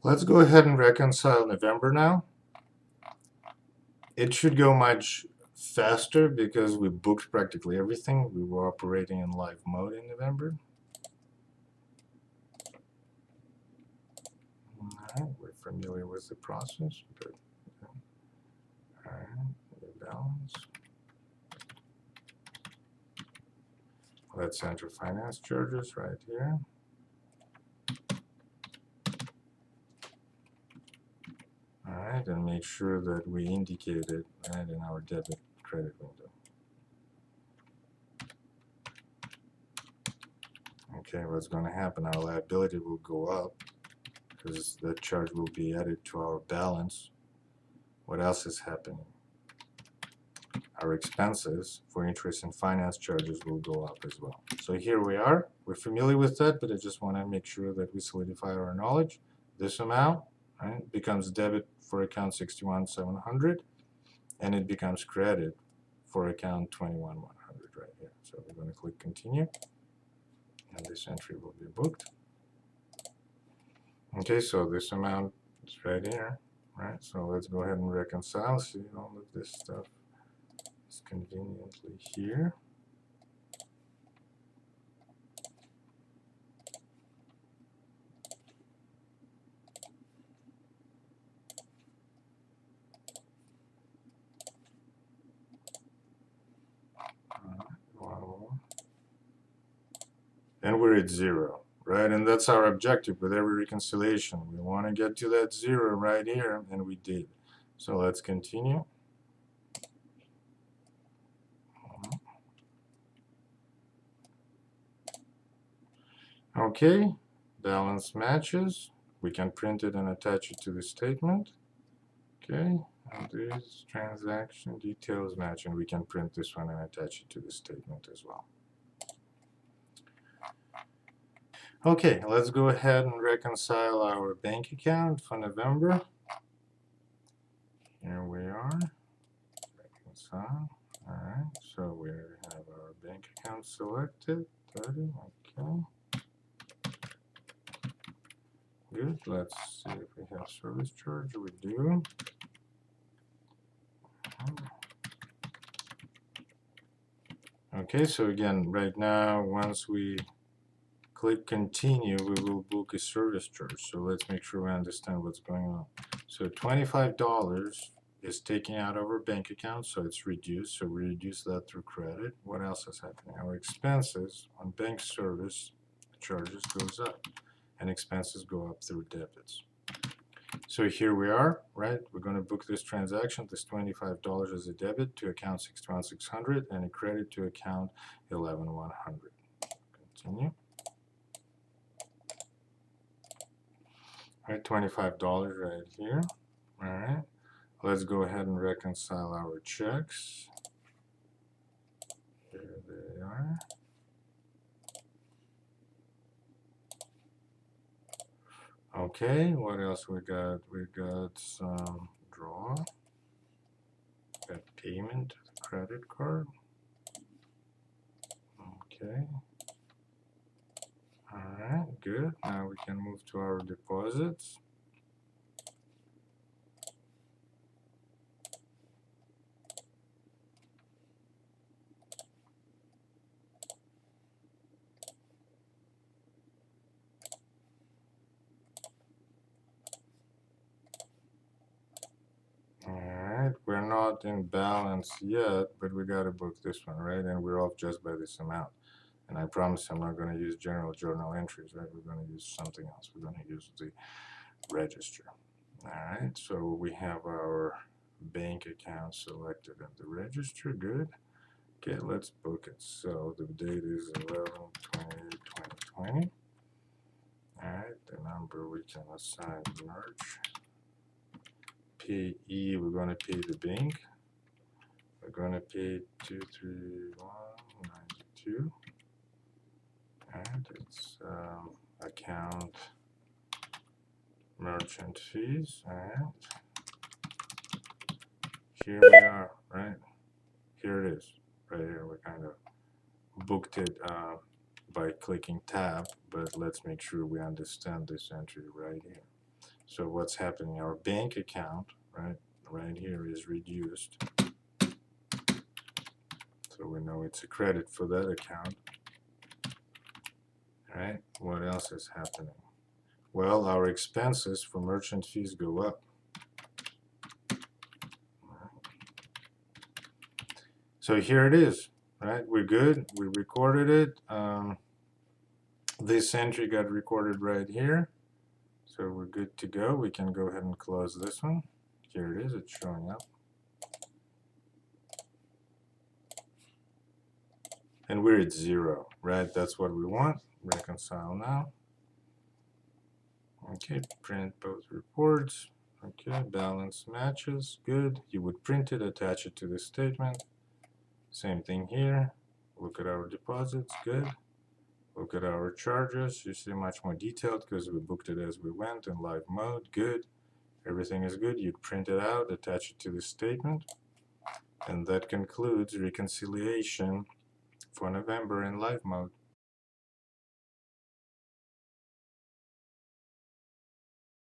Let's go ahead and reconcile November now. It should go much faster because we booked practically everything. We were operating in live mode in November. Alright, we're familiar with the process. Good. Alright, the balance. Let's enter finance charges right here. Alright, and make sure that we indicate it right in our debit credit window. Okay, what's going to happen? Our liability will go up because that charge will be added to our balance. What else is happening? Our expenses for interest and finance charges will go up as well. So here we are. We're familiar with that, but I just want to make sure that we solidify our knowledge. This amount, right, becomes debit for account 61,700, and it becomes credit for account 21,100 right here. So we're going to click continue, and this entry will be booked. Okay, so this amount is right here, right? So let's go ahead and reconcile. See, all of this stuff is conveniently here. And we're at 0, right? And that's our objective with every reconciliation. We want to get to that 0 right here, and we did. So let's continue. Okay, balance matches. We can print it and attach it to the statement. Okay, and this transaction details match, and we can print this one and attach it to the statement as well. Okay, let's go ahead and reconcile our bank account for November. Here we are. Reconcile. Alright, so we have our bank account selected. 30, okay. Good, let's see if we have service charge. We do. Okay, so again, right now, once we click continue, we will book a service charge. So let's make sure we understand what's going on. So $25 is taken out of our bank account, so it's reduced. So we reduce that through credit. What else is happening? Our expenses on bank service charges goes up, and expenses go up through debits. So here we are, right? We're going to book this transaction, this $25 as a debit to account 61,600 and a credit to account 11,100. Continue. All right, $25 right here. All right, let's go ahead and reconcile our checks. There they are. Okay, what else we got? We got some draw. Got payment to the credit card. Okay. Alright, good. Now we can move to our deposits. Alright, we're not in balance yet, but we gotta book this one, right? And we're off just by this amount. And I promise I'm not going to use general journal entries, right? We're going to use something else. We're going to use the register. All right, so we have our bank account selected in the register. Good. Okay, let's book it. So the date is 11/20/2020. All right, the number we can assign merge. Payee, we're going to pay the bank. We're going to pay 23192. And it's account merchant fees. And here we are, right? Here it is, right here. We kind of booked it by clicking tab, but let's make sure we understand this entry right here. So what's happening? Our bank account, right here is reduced. So we know it's a credit for that account. All right, what else is happening? Well, our expenses for merchant fees go up. So here it is, right? We're good. We recorded it. This entry got recorded right here. So we're good to go. We can go ahead and close this one. Here it is. It's showing up. And we're at 0, right? That's what we want. Reconcile now. Okay, print both reports. Okay, balance matches. Good. You would print it, attach it to the statement. Same thing here. Look at our deposits. Good. Look at our charges. You see much more detailed because we booked it as we went in live mode. Good. Everything is good. You'd print it out, attach it to the statement. And that concludes reconciliation for November in live mode.